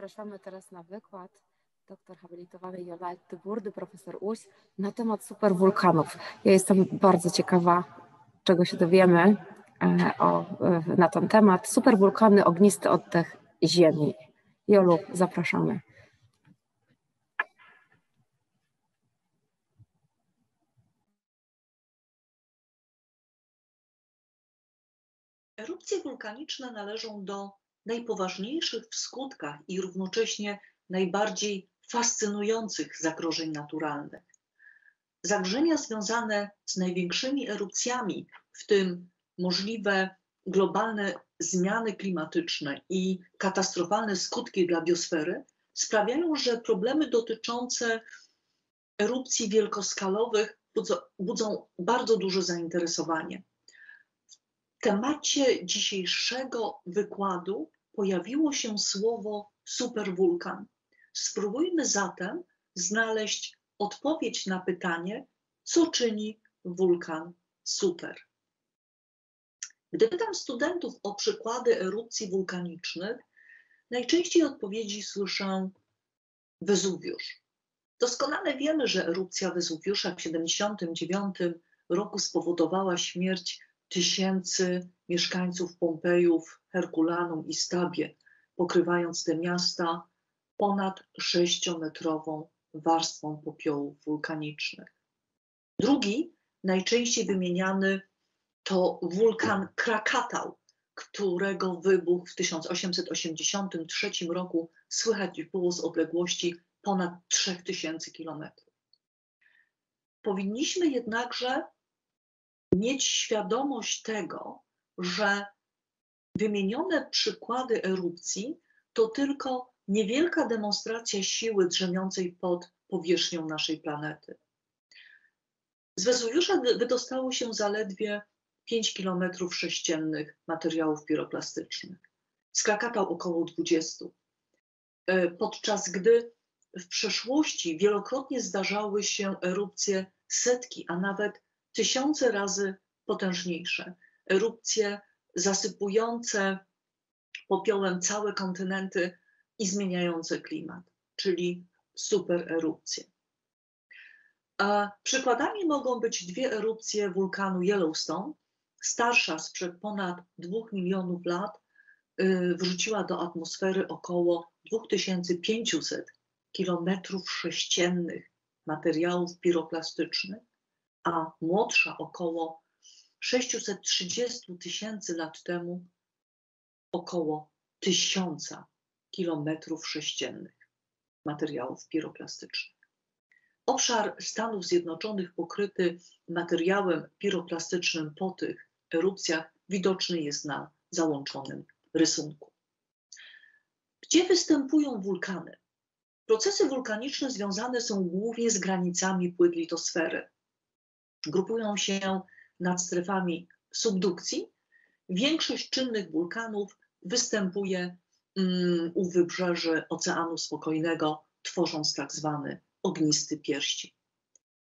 Zapraszamy teraz na wykład doktor habilitowanej Jolany Burdy, profesor Uś, na temat superwulkanów. Ja jestem bardzo ciekawa, czego się dowiemy na ten temat. Superwulkany, ognisty oddech Ziemi. Jolu, zapraszamy. Erupcje wulkaniczne należą do najpoważniejszych w skutkach i równocześnie najbardziej fascynujących zagrożeń naturalnych. Zagrożenia związane z największymi erupcjami, w tym możliwe globalne zmiany klimatyczne i katastrofalne skutki dla biosfery, sprawiają, że problemy dotyczące erupcji wielkoskalowych budzą bardzo duże zainteresowanie. W temacie dzisiejszego wykładu pojawiło się słowo superwulkan. Spróbujmy zatem znaleźć odpowiedź na pytanie, co czyni wulkan super. Gdy pytam studentów o przykłady erupcji wulkanicznych, najczęściej odpowiedzi słyszę Wezuwiusz. Doskonale wiemy, że erupcja Wezuwiusza w 1979 roku spowodowała śmierć tysięcy mieszkańców Pompejów, Herkulanum i Stabie, pokrywając te miasta ponad 6-metrową warstwą popiołów wulkanicznych. Drugi, najczęściej wymieniany, to wulkan Krakatał, którego wybuch w 1883 roku słychać było z odległości ponad 3000 kilometrów. Powinniśmy jednakże mieć świadomość tego, że wymienione przykłady erupcji to tylko niewielka demonstracja siły drzemiącej pod powierzchnią naszej planety. Z Wezuwiusza wydostało się zaledwie 5 km² materiałów piroklastycznych. Z Krakatał około 20. Podczas gdy w przeszłości wielokrotnie zdarzały się erupcje setki, a nawet tysiące razy potężniejsze. Erupcje zasypujące popiołem całe kontynenty i zmieniające klimat, czyli supererupcje. Przykładami mogą być dwie erupcje wulkanu Yellowstone. Starsza sprzed ponad 2 milionów lat wrzuciła do atmosfery około 2500 km² materiałów piroklastycznych, a młodsza około 630 000 lat temu około 1000 km² materiałów piroklastycznych. Obszar Stanów Zjednoczonych pokryty materiałem piroklastycznym po tych erupcjach widoczny jest na załączonym rysunku. Gdzie występują wulkany? Procesy wulkaniczne związane są głównie z granicami płyt litosfery. Grupują się nad strefami subdukcji. Większość czynnych wulkanów występuje u wybrzeży Oceanu Spokojnego, tworząc tak zwany ognisty pierścień.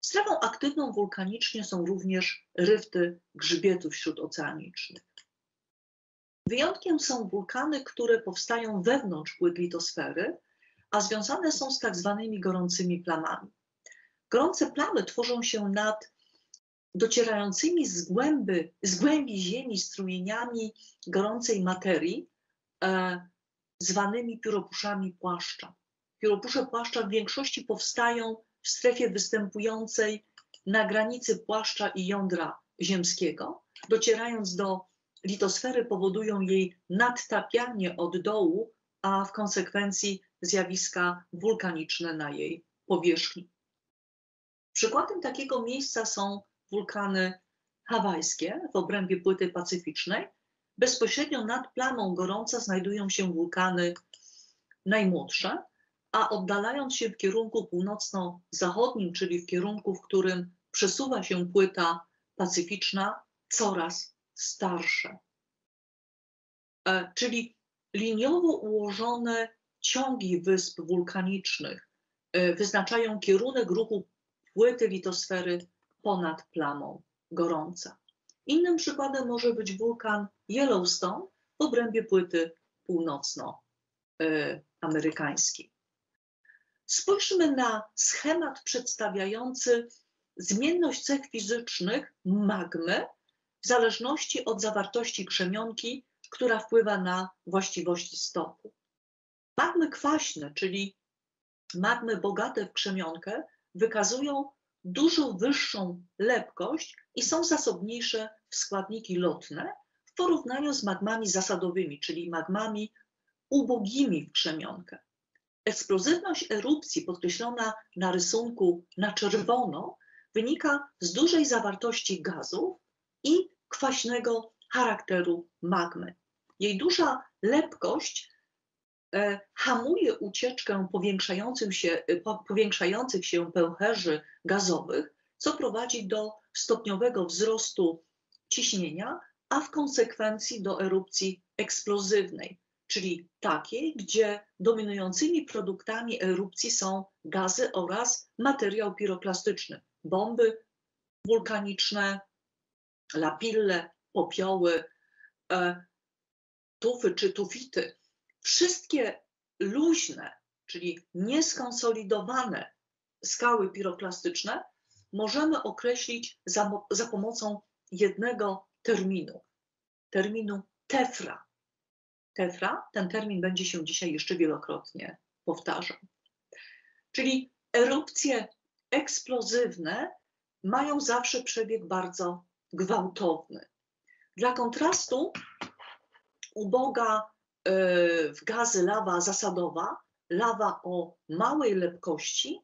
Strefą aktywną wulkanicznie są również ryfty grzbietów śródoceanicznych. Wyjątkiem są wulkany, które powstają wewnątrz płyt litosfery, a związane są z tak zwanymi gorącymi plamami. Gorące plamy tworzą się nad docierającymi z głębi Ziemi strumieniami gorącej materii, zwanymi pióropuszami płaszcza. Pióropusze płaszcza w większości powstają w strefie występującej na granicy płaszcza i jądra ziemskiego. Docierając do litosfery, powodują jej nadtapianie od dołu, a w konsekwencji zjawiska wulkaniczne na jej powierzchni. Przykładem takiego miejsca są wulkany hawajskie w obrębie płyty pacyficznej. Bezpośrednio nad plamą gorąca znajdują się wulkany najmłodsze, a oddalając się w kierunku północno-zachodnim, czyli w kierunku, w którym przesuwa się płyta pacyficzna, coraz starsze. Czyli liniowo ułożone ciągi wysp wulkanicznych wyznaczają kierunek ruchu płyty litosfery ponad plamą gorąca. Innym przykładem może być wulkan Yellowstone w obrębie płyty północno-zachodniej. amerykańskiej. Spójrzmy na schemat przedstawiający zmienność cech fizycznych magmy w zależności od zawartości krzemionki, która wpływa na właściwości stopu. Magmy kwaśne, czyli magmy bogate w krzemionkę, wykazują dużo wyższą lepkość i są zasobniejsze w składniki lotne w porównaniu z magmami zasadowymi, czyli magmami ubogimi w krzemionkę. Eksplozywność erupcji podkreślona na rysunku na czerwono wynika z dużej zawartości gazów i kwaśnego charakteru magmy. Jej duża lepkość hamuje ucieczkę powiększających się pęcherzy gazowych, co prowadzi do stopniowego wzrostu ciśnienia, a w konsekwencji do erupcji eksplozywnej, czyli takiej, gdzie dominującymi produktami erupcji są gazy oraz materiał piroklastyczny, bomby wulkaniczne, lapille, popioły, tufy czy tufity. Wszystkie luźne, czyli nieskonsolidowane skały piroklastyczne możemy określić za pomocą jednego terminu tefra. Tefra, ten termin będzie się dzisiaj jeszcze wielokrotnie powtarzał. Czyli erupcje eksplozywne mają zawsze przebieg bardzo gwałtowny. Dla kontrastu uboga w gazy lawa zasadowa, lawa o małej lepkości,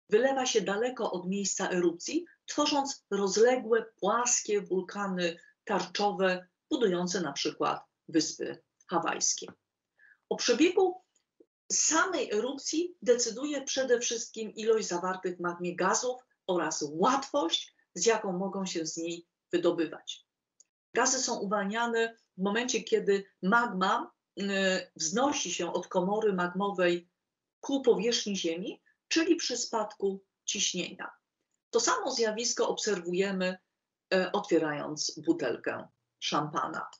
wylewa się daleko od miejsca erupcji, tworząc rozległe, płaskie wulkany tarczowe, budujące na przykład Wyspy Hawajskie. O przebiegu samej erupcji decyduje przede wszystkim ilość zawartych w magmie gazów oraz łatwość, z jaką mogą się z niej wydobywać. Gazy są uwalniane w momencie, kiedy magma wznosi się od komory magmowej ku powierzchni Ziemi, czyli przy spadku ciśnienia. To samo zjawisko obserwujemy, otwierając butelkę szampana.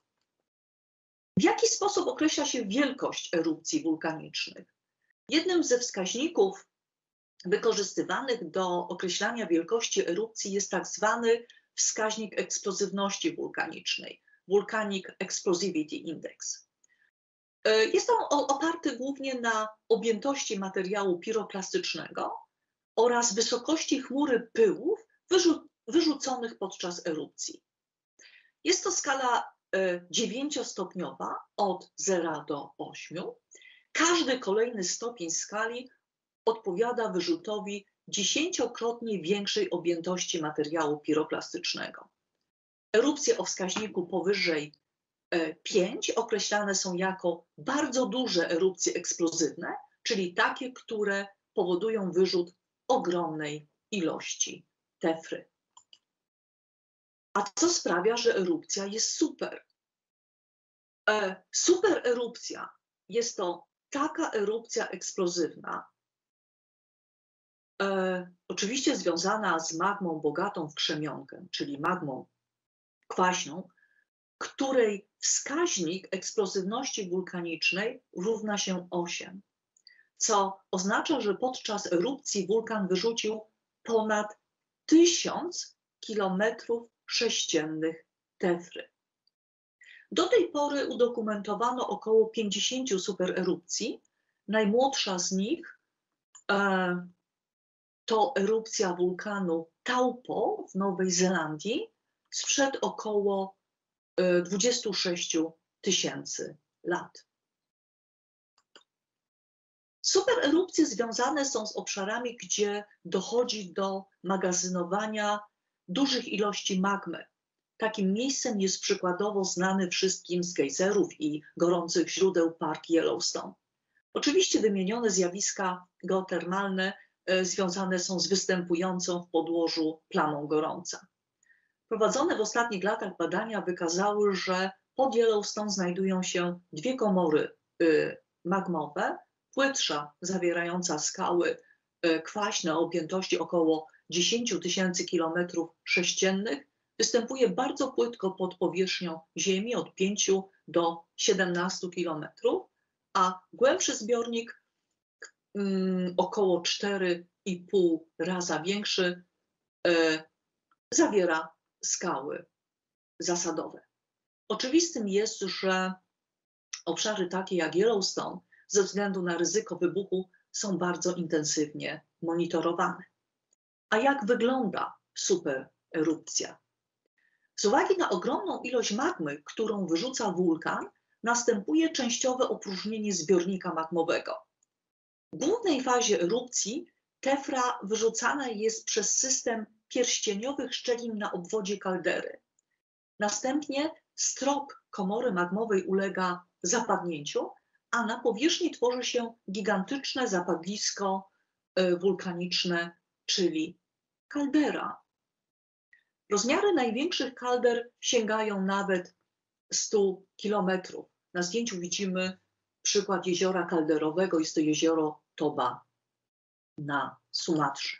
W jaki sposób określa się wielkość erupcji wulkanicznych? Jednym ze wskaźników wykorzystywanych do określania wielkości erupcji jest tak zwany wskaźnik eksplozywności wulkanicznej, Volcanic Explosivity Index. Jest on oparty głównie na objętości materiału piroklastycznego oraz wysokości chmury pyłów wyrzuconych podczas erupcji. Jest to skala 9-stopniowa od 0 do 8. Każdy kolejny stopień skali odpowiada wyrzutowi 10-krotnie większej objętości materiału piroklastycznego. Erupcje o wskaźniku powyżej 5 określane są jako bardzo duże erupcje eksplozywne, czyli takie, które powodują wyrzut ogromnej ilości tefry. A co sprawia, że erupcja jest super? Supererupcja jest to taka erupcja eksplozywna, oczywiście związana z magmą bogatą w krzemionkę, czyli magmą kwaśną, której wskaźnik eksplozywności wulkanicznej równa się 8, co oznacza, że podczas erupcji wulkan wyrzucił ponad 1000 km² tefry. Do tej pory udokumentowano około 50 supererupcji. Najmłodsza z nich to erupcja wulkanu Taupo w Nowej Zelandii sprzed około 26 000 lat. Supererupcje związane są z obszarami, gdzie dochodzi do magazynowania dużych ilości magmy. Takim miejscem jest przykładowo znany wszystkim z gejzerów i gorących źródeł park Yellowstone. Oczywiście wymienione zjawiska geotermalne związane są z występującą w podłożu plamą gorąca. Prowadzone w ostatnich latach badania wykazały, że pod Yellowstone znajdują się dwie komory magmowe, płytsza zawierająca skały kwaśne o objętości około 10 000 km². Występuje bardzo płytko pod powierzchnią Ziemi od 5 do 17 km a głębszy zbiornik, około 4,5 raza większy, zawiera skały zasadowe. Oczywistym jest, że obszary takie jak Yellowstone ze względu na ryzyko wybuchu są bardzo intensywnie monitorowane. A jak wygląda supererupcja? Z uwagi na ogromną ilość magmy, którą wyrzuca wulkan, następuje częściowe opróżnienie zbiornika magmowego. W głównej fazie erupcji tefra wyrzucana jest przez system pierścieniowych szczelin na obwodzie kaldery. Następnie strop komory magmowej ulega zapadnięciu, a na powierzchni tworzy się gigantyczne zapadlisko wulkaniczne, czyli kaldera. Rozmiary największych kalder sięgają nawet 100 kilometrów. Na zdjęciu widzimy przykład jeziora kalderowego, jest to jezioro Toba na Sumatrze.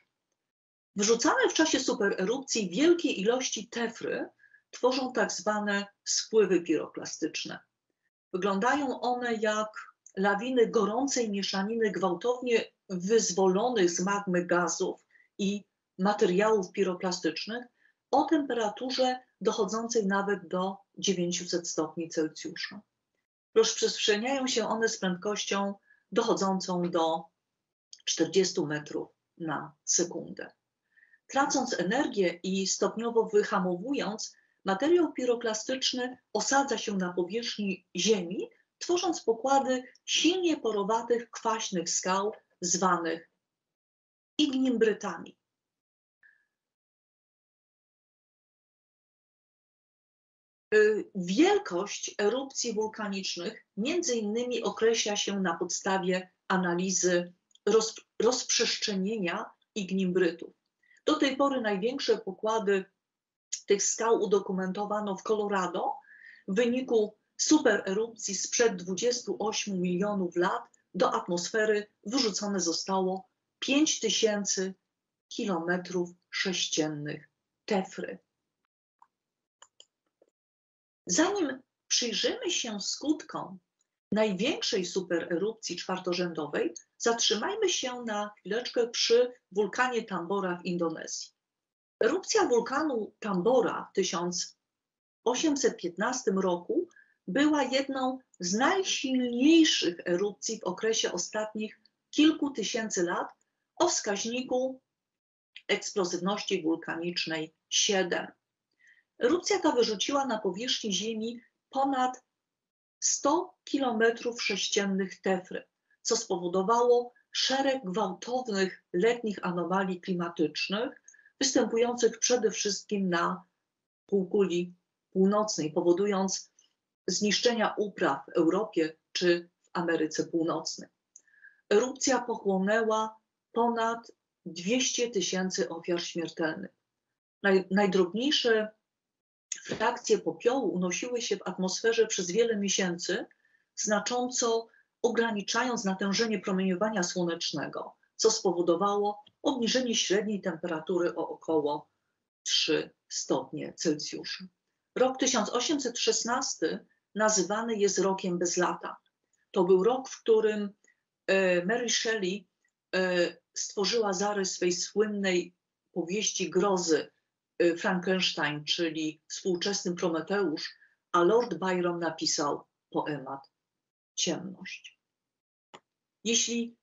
Wyrzucane w czasie supererupcji wielkie ilości tefry tworzą tak zwane spływy piroklastyczne. Wyglądają one jak lawiny gorącej mieszaniny gwałtownie wyzwolonych z magmy gazów i materiałów piroklastycznych o temperaturze dochodzącej nawet do 900 stopni Celsjusza. Rozprzestrzeniają się one z prędkością dochodzącą do 40 metrów na sekundę. Tracąc energię i stopniowo wyhamowując, materiał piroklastyczny osadza się na powierzchni Ziemi, tworząc pokłady silnie porowatych, kwaśnych skał zwanych ignimbrytami. Wielkość erupcji wulkanicznych między innymi określa się na podstawie analizy rozprzestrzenienia ignimbrytów. Do tej pory największe pokłady tych skał udokumentowano w Colorado. W wyniku supererupcji sprzed 28 milionów lat do atmosfery wyrzucone zostało 5000 kilometrów sześciennych tefry. Zanim przyjrzymy się skutkom największej supererupcji czwartorzędowej, zatrzymajmy się na chwileczkę przy wulkanie Tambora w Indonezji. Erupcja wulkanu Tambora w 1815 roku była jedną z najsilniejszych erupcji w okresie ostatnich kilku tysięcy lat o wskaźniku eksplozywności wulkanicznej 7. Erupcja ta wyrzuciła na powierzchni Ziemi ponad 100 kilometrów sześciennych tefry, co spowodowało szereg gwałtownych letnich anomalii klimatycznych, występujących przede wszystkim na półkuli północnej, powodując zniszczenia upraw w Europie czy w Ameryce Północnej. Erupcja pochłonęła ponad 200 000 ofiar śmiertelnych. Najdrobniejsze frakcje popiołu unosiły się w atmosferze przez wiele miesięcy, znacząco ograniczając natężenie promieniowania słonecznego, co spowodowało obniżenie średniej temperatury o około 3 stopnie Celsjusza. Rok 1816 nazywany jest rokiem bez lata. To był rok, w którym Mary Shelley stworzyła zarys swej słynnej powieści grozy Frankenstein, czyli współczesny Prometeusz, a Lord Byron napisał poemat Ciemność. Jeśli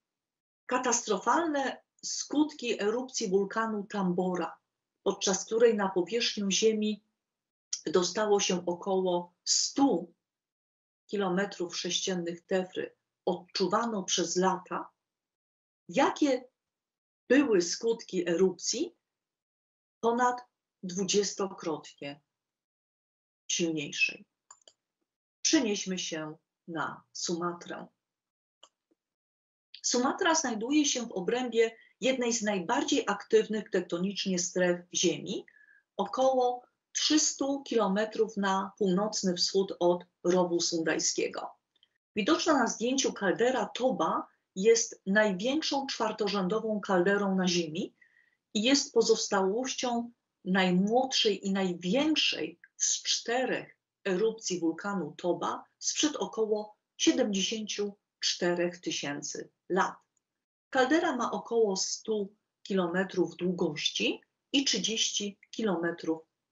katastrofalne skutki erupcji wulkanu Tambora, podczas której na powierzchnię Ziemi dostało się około 100 kilometrów sześciennych tefry, odczuwano przez lata, jakie były skutki erupcji ponad 20-krotnie silniejszej. Przenieśmy się na Sumatrę. Sumatra znajduje się w obrębie jednej z najbardziej aktywnych tektonicznie stref Ziemi, około 300 kilometrów na północny wschód od rowu sundajskiego. Widoczna na zdjęciu kaldera Toba jest największą czwartorzędową kalderą na Ziemi i jest pozostałością najmłodszej i największej z 4 erupcji wulkanu Toba sprzed około 70 4000 lat. Kaldera ma około 100 km długości i 30 km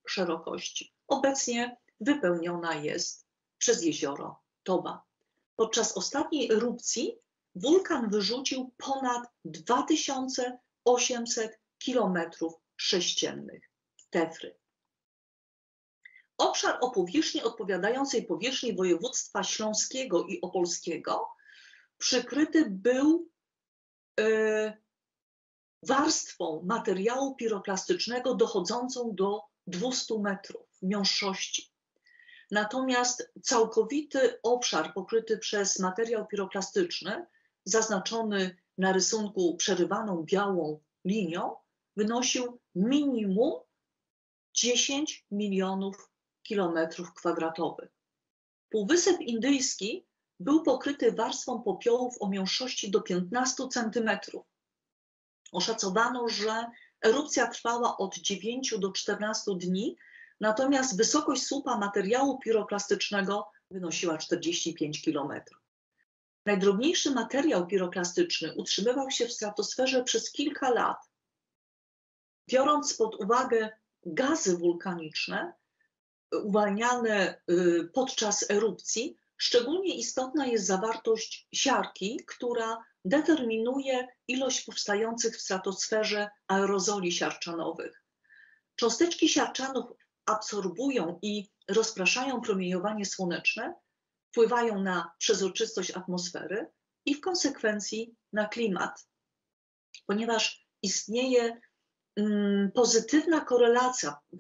szerokości. Obecnie wypełniona jest przez jezioro Toba. Podczas ostatniej erupcji wulkan wyrzucił ponad 2800 km3 tefry. Obszar o powierzchni odpowiadającej powierzchni województwa śląskiego i opolskiego przykryty był warstwą materiału piroklastycznego dochodzącą do 200 metrów miąższości. Natomiast całkowity obszar pokryty przez materiał piroklastyczny, zaznaczony na rysunku przerywaną białą linią, wynosił minimum 10 milionów kilometrów kwadratowych. Półwysep Indyjski był pokryty warstwą popiołów o miąższości do 15 centymetrów. Oszacowano, że erupcja trwała od 9 do 14 dni, natomiast wysokość słupa materiału piroklastycznego wynosiła 45 km. Najdrobniejszy materiał piroklastyczny utrzymywał się w stratosferze przez kilka lat. Biorąc pod uwagę gazy wulkaniczne uwalniane podczas erupcji, szczególnie istotna jest zawartość siarki, która determinuje ilość powstających w stratosferze aerozoli siarczanowych. Cząsteczki siarczanów absorbują i rozpraszają promieniowanie słoneczne, wpływają na przezroczystość atmosfery i w konsekwencji na klimat. Ponieważ istnieje pozytywna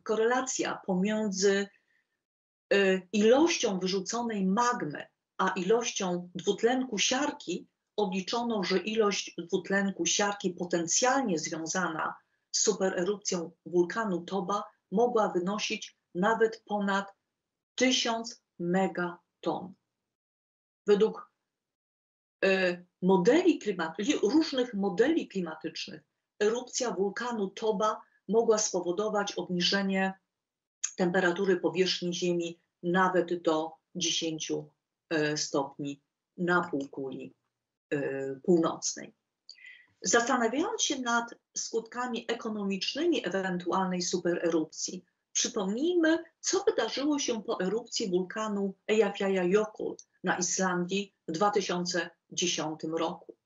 korelacja pomiędzy ilością wyrzuconej magmy a ilością dwutlenku siarki, odliczono, że ilość dwutlenku siarki potencjalnie związana z supererupcją wulkanu Toba mogła wynosić nawet ponad 1000 megaton. Według różnych modeli klimatycznych erupcja wulkanu Toba mogła spowodować obniżenie temperatury powierzchni Ziemi nawet do 10 stopni na półkuli północnej. Zastanawiając się nad skutkami ekonomicznymi ewentualnej supererupcji, przypomnijmy, co wydarzyło się po erupcji wulkanu Eyjafjallajökull na Islandii w 2010 roku.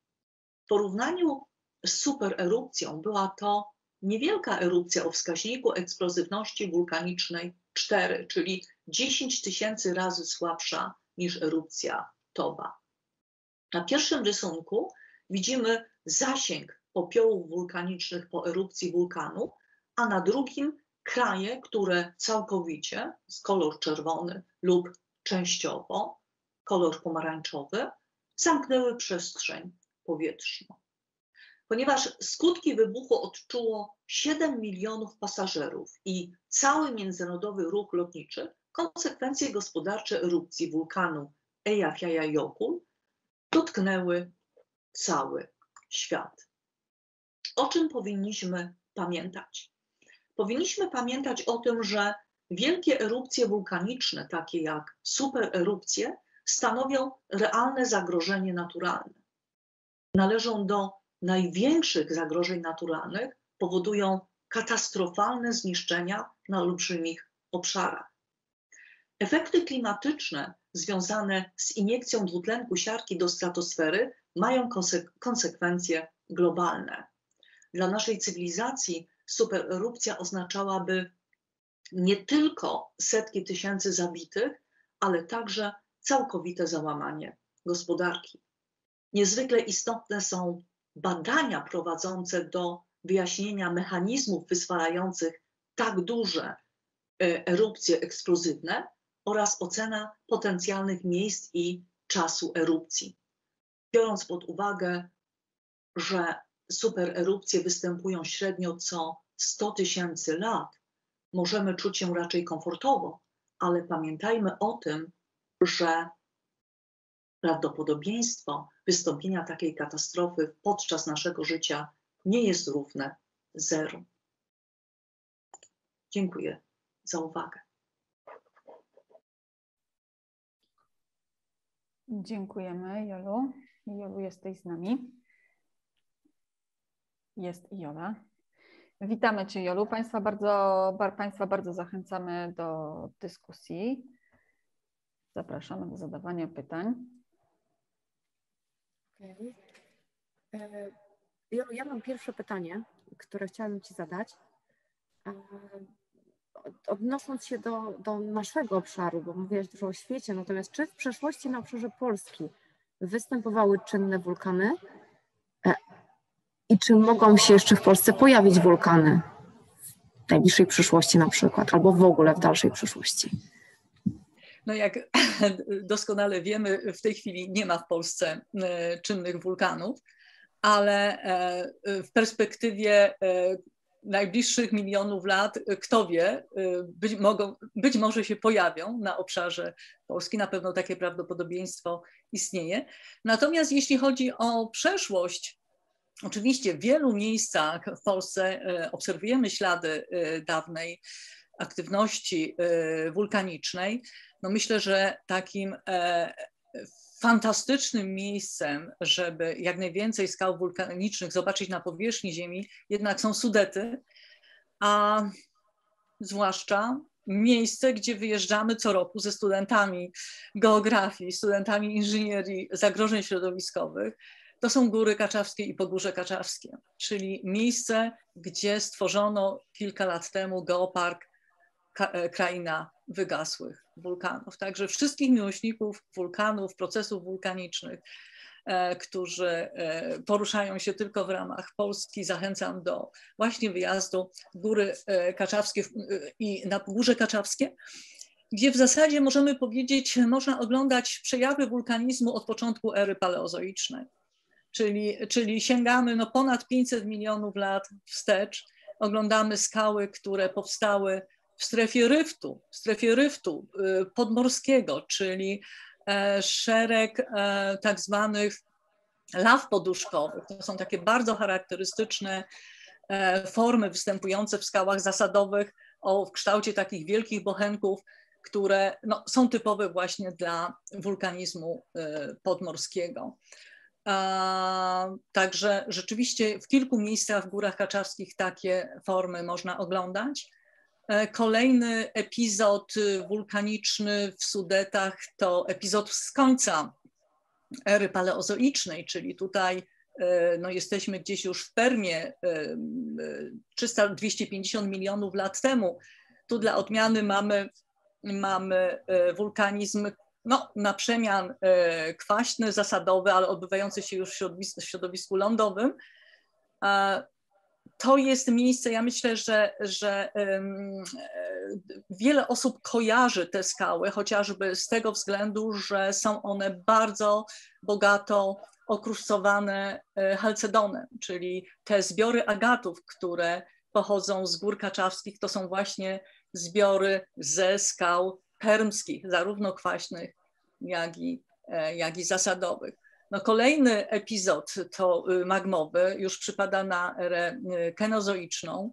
W porównaniu z supererupcją była to niewielka erupcja o wskaźniku eksplozywności wulkanicznej 4, czyli 10 000 razy słabsza niż erupcja Toba. Na pierwszym rysunku widzimy zasięg popiołów wulkanicznych po erupcji wulkanu, a na drugim kraje, które całkowicie, z kolor czerwony lub częściowo, kolor pomarańczowy, zamknęły przestrzeń powietrzną. Ponieważ skutki wybuchu odczuło 7 milionów pasażerów i cały międzynarodowy ruch lotniczy, konsekwencje gospodarcze erupcji wulkanu Eyjafjallajökull dotknęły cały świat. O czym powinniśmy pamiętać? Powinniśmy pamiętać o tym, że wielkie erupcje wulkaniczne, takie jak supererupcje, stanowią realne zagrożenie naturalne. Należą do największych zagrożeń naturalnych, powodują katastrofalne zniszczenia na olbrzymich obszarach. Efekty klimatyczne związane z iniekcją dwutlenku siarki do stratosfery mają konsekwencje globalne. Dla naszej cywilizacji supererupcja oznaczałaby nie tylko setki tysięcy zabitych, ale także całkowite załamanie gospodarki. Niezwykle istotne są badania prowadzące do wyjaśnienia mechanizmów wyzwalających tak duże erupcje eksplozywne oraz ocena potencjalnych miejsc i czasu erupcji. Biorąc pod uwagę, że supererupcje występują średnio co 100 000 lat, możemy czuć się raczej komfortowo, ale pamiętajmy o tym, że prawdopodobieństwo wystąpienia takiej katastrofy podczas naszego życia nie jest równe zeru. Dziękuję za uwagę. Dziękujemy, Jolu. Jolu, jesteś z nami? Jest i Jola. Witamy Cię, Jolu. Państwa bardzo zachęcamy do dyskusji. Zapraszamy do zadawania pytań. Okay. Jolu, ja mam pierwsze pytanie, które chciałabym Ci zadać. Odnosząc się do naszego obszaru, bo mówiłaś dużo o świecie, natomiast czy w przeszłości na obszarze Polski występowały czynne wulkany i czy mogą się jeszcze w Polsce pojawić wulkany w najbliższej przyszłości na przykład, albo w ogóle w dalszej przyszłości? No jak doskonale wiemy, w tej chwili nie ma w Polsce czynnych wulkanów, ale w perspektywie najbliższych milionów lat, kto wie, być może się pojawią na obszarze Polski, na pewno takie prawdopodobieństwo istnieje. Natomiast jeśli chodzi o przeszłość, oczywiście w wielu miejscach w Polsce obserwujemy ślady dawnej aktywności wulkanicznej. No myślę, że takim fantastycznym miejscem, żeby jak najwięcej skał wulkanicznych zobaczyć na powierzchni Ziemi, jednak są Sudety, a zwłaszcza miejsce, gdzie wyjeżdżamy co roku ze studentami geografii, studentami inżynierii zagrożeń środowiskowych. To są Góry Kaczawskie i Pogórze Kaczawskie, czyli miejsce, gdzie stworzono kilka lat temu geopark Kraina Wygasłych Wulkanów. Także wszystkich miłośników wulkanów, procesów wulkanicznych, którzy poruszają się tylko w ramach Polski, zachęcam do właśnie wyjazdu w Góry Kaczawskie i na Pogórze Kaczawskie, gdzie w zasadzie możemy powiedzieć, można oglądać przejawy wulkanizmu od początku ery paleozoicznej. Czyli sięgamy ponad 500 milionów lat wstecz, oglądamy skały, które powstały w strefie ryftu podmorskiego, czyli szereg tak zwanych law poduszkowych. To są takie bardzo charakterystyczne formy występujące w skałach zasadowych w kształcie takich wielkich bochenków, które są typowe właśnie dla wulkanizmu podmorskiego. Także rzeczywiście w kilku miejscach w Górach Kaczawskich takie formy można oglądać. Kolejny epizod wulkaniczny w Sudetach to epizod z końca ery paleozoicznej, czyli tutaj jesteśmy gdzieś już w Permie 250 milionów lat temu. Tu dla odmiany mamy wulkanizm na przemian kwaśny, zasadowy, ale odbywający się już w środowisku lądowym. To jest miejsce, ja myślę, że wiele osób kojarzy te skały, chociażby z tego względu, że są one bardzo bogato okruszcowane chalcedonem, czyli te zbiory agatów, które pochodzą z Gór Kaczawskich, to są właśnie zbiory ze skał permskich, zarówno kwaśnych, jak i zasadowych. Kolejny epizod to magmowy, już przypada na erę kenozoiczną.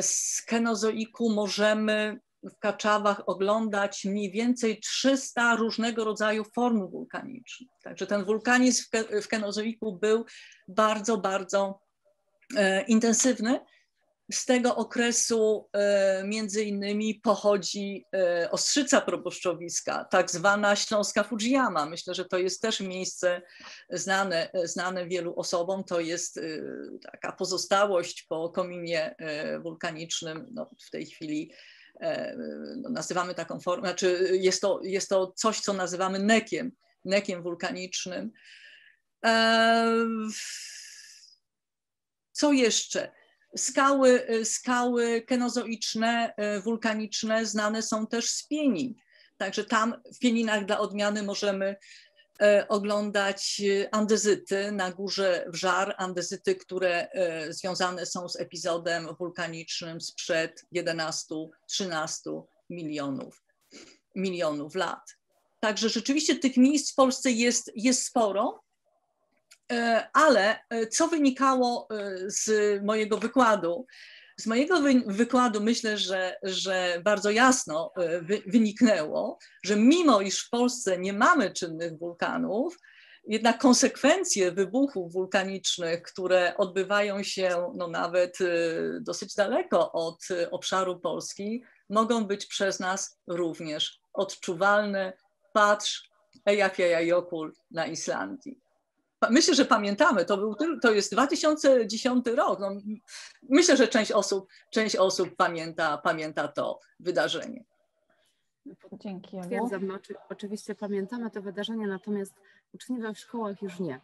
Z kenozoiku możemy w Kaczawach oglądać mniej więcej 300 różnego rodzaju form wulkanicznych. Także ten wulkanizm w kenozoiku był bardzo, bardzo intensywny. Z tego okresu między innymi pochodzi Ostrzyca proboszczowiska, tak zwana Śląska Fujiyama. Myślę, że to jest też miejsce znane wielu osobom. To jest taka pozostałość po kominie wulkanicznym. W tej chwili nazywamy taką formę, znaczy jest to coś, co nazywamy nekiem wulkanicznym. Co jeszcze? Skały kenozoiczne, wulkaniczne znane są też z pieniń. Także tam w Pieninach dla odmiany możemy oglądać andezyty na górze Wżar, andezyty, które związane są z epizodem wulkanicznym sprzed 11-13 milionów lat. Także rzeczywiście tych miejsc w Polsce jest sporo. Ale co wynikało z mojego wykładu? Z mojego wykładu myślę, że bardzo jasno wyniknęło, że mimo iż w Polsce nie mamy czynnych wulkanów, jednak konsekwencje wybuchów wulkanicznych, które odbywają się no, nawet dosyć daleko od obszaru Polski, mogą być przez nas również odczuwalne. Patrz, Eyjafjallajökull na Islandii. Myślę, że pamiętamy, to jest 2010 rok. No, myślę, że część osób pamięta to wydarzenie. Dzięki. Potwierdzam, no, oczywiście pamiętamy to wydarzenie, natomiast uczniowie w szkołach już nie.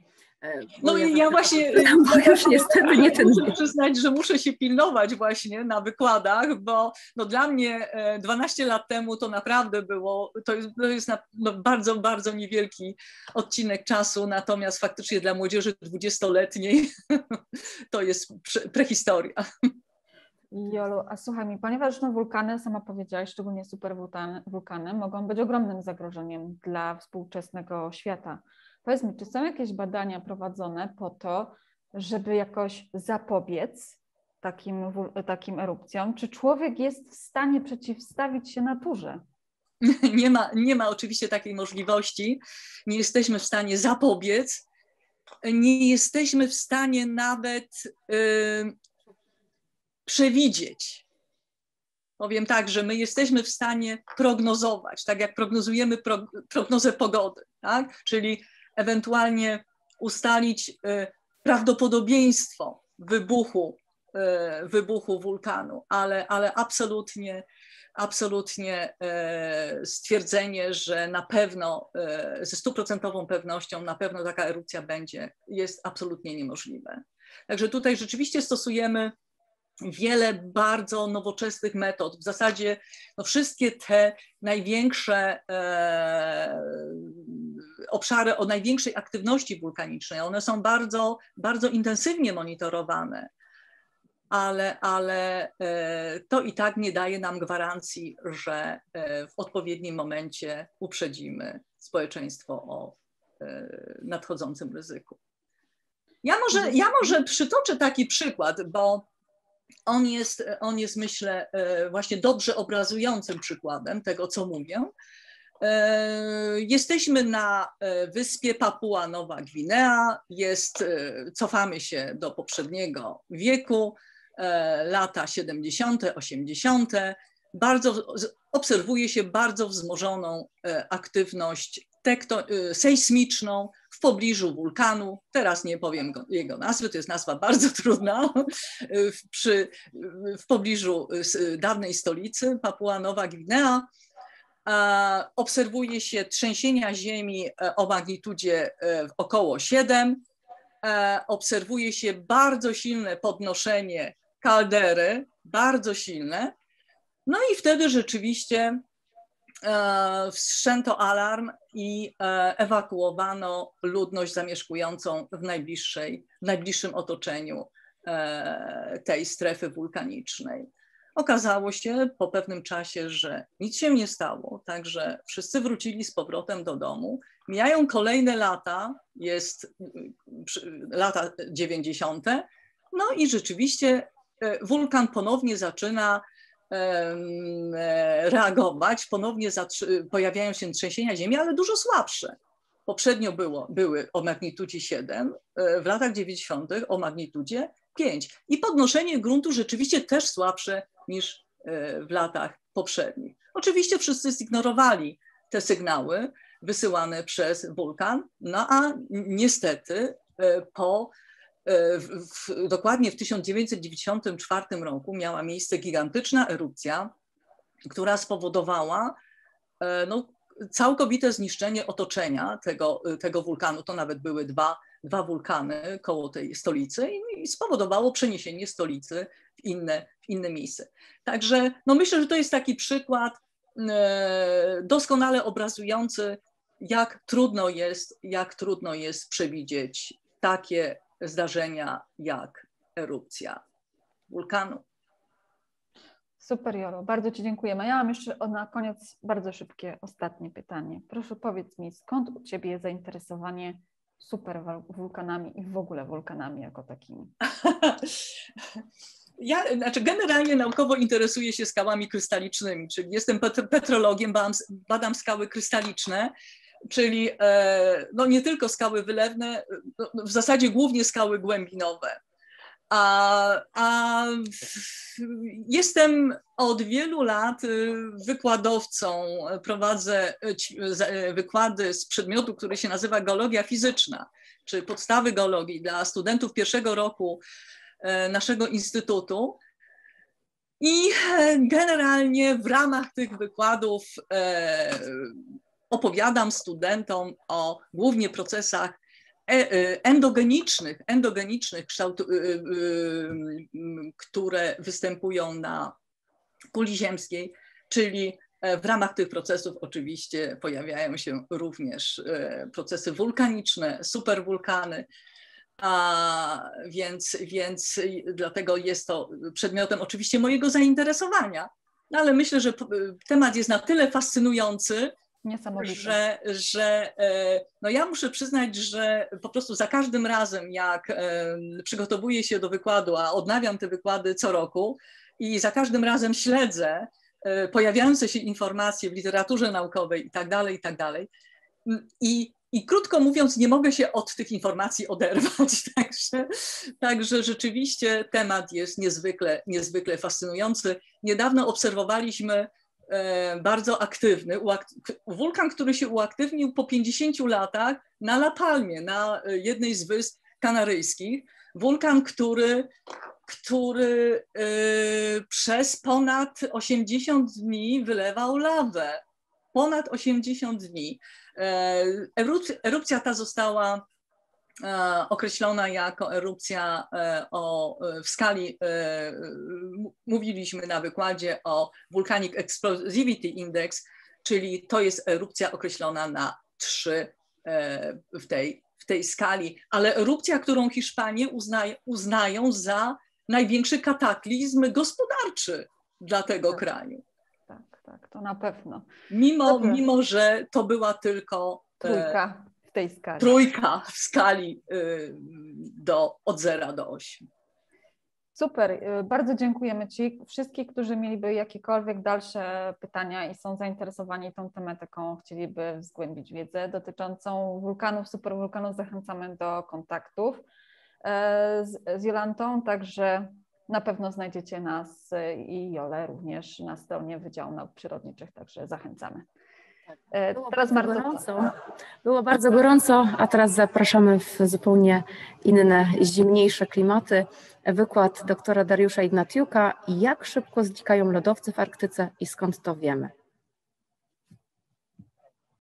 No i ja właśnie już niestety nie ten muszę przyznać, że muszę się pilnować właśnie na wykładach, bo no dla mnie 12 lat temu to naprawdę było, to jest no bardzo, bardzo niewielki odcinek czasu, natomiast faktycznie dla młodzieży 20-letniej to jest prehistoria. Jolu, a słuchaj mi, ponieważ no, wulkany, sama powiedziałaś, szczególnie superwulkany, mogą być ogromnym zagrożeniem dla współczesnego świata. Powiedz mi, czy są jakieś badania prowadzone po to, żeby jakoś zapobiec takim erupcjom? Czy człowiek jest w stanie przeciwstawić się naturze? Nie ma oczywiście takiej możliwości. Nie jesteśmy w stanie zapobiec. Nie jesteśmy w stanie nawet przewidzieć. Powiem tak, że my jesteśmy w stanie prognozować, tak jak prognozujemy prognozę pogody, tak? Czyli ewentualnie ustalić prawdopodobieństwo wybuchu wulkanu, ale absolutnie stwierdzenie, że na pewno ze 100% pewnością na pewno taka erupcja będzie, jest absolutnie niemożliwe. Także tutaj rzeczywiście stosujemy wiele bardzo nowoczesnych metod. W zasadzie no, wszystkie te największe obszary o największej aktywności wulkanicznej, one są bardzo, bardzo intensywnie monitorowane, ale to i tak nie daje nam gwarancji, że w odpowiednim momencie uprzedzimy społeczeństwo o nadchodzącym ryzyku. Ja może przytoczę taki przykład, bo on jest, myślę, właśnie dobrze obrazującym przykładem tego, co mówię. Jesteśmy na wyspie Papua Nowa Gwinea, cofamy się do poprzedniego wieku, lata 70., 80. Obserwuje się bardzo wzmożoną aktywność sejsmiczną w pobliżu wulkanu. Teraz nie powiem jego nazwy, to jest nazwa bardzo trudna. W pobliżu dawnej stolicy Papua Nowa Gwinea obserwuje się trzęsienia ziemi o magnitudzie około 7. Obserwuje się bardzo silne podnoszenie kaldery, bardzo silne. No i wtedy rzeczywiście wszczęto alarm i ewakuowano ludność zamieszkującą w najbliższym otoczeniu tej strefy wulkanicznej. Okazało się po pewnym czasie, że nic się nie stało, także wszyscy wrócili z powrotem do domu. Mijają kolejne lata, lata 90. No i rzeczywiście wulkan ponownie zaczyna reagować, ponownie pojawiają się trzęsienia ziemi, ale dużo słabsze. Poprzednio były o magnitudzie 7, w latach 90. o magnitudzie 5. I podnoszenie gruntu rzeczywiście też słabsze niż w latach poprzednich. Oczywiście wszyscy zignorowali te sygnały wysyłane przez wulkan, no a niestety dokładnie w 1994 roku miała miejsce gigantyczna erupcja, która spowodowała no, całkowite zniszczenie otoczenia tego wulkanu. To nawet były dwa wulkany koło tej stolicy i spowodowało przeniesienie stolicy w inne miejsce. Także no, myślę, że to jest taki przykład doskonale obrazujący, jak trudno jest przewidzieć takie zdarzenia jak erupcja wulkanu. Super, Jolu, bardzo Ci dziękujemy. Ja mam jeszcze na koniec bardzo szybkie, ostatnie pytanie. Proszę powiedz mi, skąd u Ciebie zainteresowanie superwulkanami i w ogóle wulkanami jako takimi? Ja generalnie naukowo interesuję się skałami krystalicznymi, czyli jestem petrologiem, badam skały krystaliczne. czyli no nie tylko skały wylewne, w zasadzie głównie skały głębinowe. A jestem od wielu lat wykładowcą, prowadzę wykłady z przedmiotu, który się nazywa geologia fizyczna, czy podstawy geologii dla studentów pierwszego roku naszego instytutu. I generalnie w ramach tych wykładów opowiadam studentom o głównie procesach endogenicznych, które występują na kuli ziemskiej, czyli w ramach tych procesów oczywiście pojawiają się również procesy wulkaniczne, superwulkany, więc dlatego jest to przedmiotem oczywiście mojego zainteresowania, no ale myślę, że temat jest na tyle fascynujący, że no ja muszę przyznać, że po prostu za każdym razem, jak przygotowuję się do wykładu, a odnawiam te wykłady co roku i za każdym razem śledzę pojawiające się informacje w literaturze naukowej i tak dalej. I krótko mówiąc, nie mogę się od tych informacji oderwać, także rzeczywiście temat jest niezwykle fascynujący. Niedawno obserwowaliśmy bardzo aktywny wulkan, który się uaktywnił po 50 latach na La Palmie, na jednej z wysp kanaryjskich. Wulkan, który przez ponad 80 dni wylewał lawę. Ponad 80 dni. Erupcja ta została określona jako erupcja w skali, mówiliśmy na wykładzie o Volcanic Explosivity Index, czyli to jest erupcja określona na 3 w tej skali, ale erupcja, którą Hiszpanie uznają za największy kataklizm gospodarczy dla tego kraju. Tak, to na pewno. Mimo że to była tylko trójka w tej skali. Trójka w skali od 0 do 8. Super, bardzo dziękujemy Ci. Wszystkich, którzy mieliby jakiekolwiek dalsze pytania i są zainteresowani tą tematyką, chcieliby zgłębić wiedzę dotyczącą wulkanów, superwulkanów, zachęcamy do kontaktów z Jolantą, także na pewno znajdziecie nas i Jolę również na stronie Wydziału Nauk Przyrodniczych, także zachęcamy. Było bardzo gorąco, a teraz zapraszamy w zupełnie inne, zimniejsze klimaty. Wykład doktora Dariusza Ignatiuka: jak szybko znikają lodowce w Arktyce i skąd to wiemy.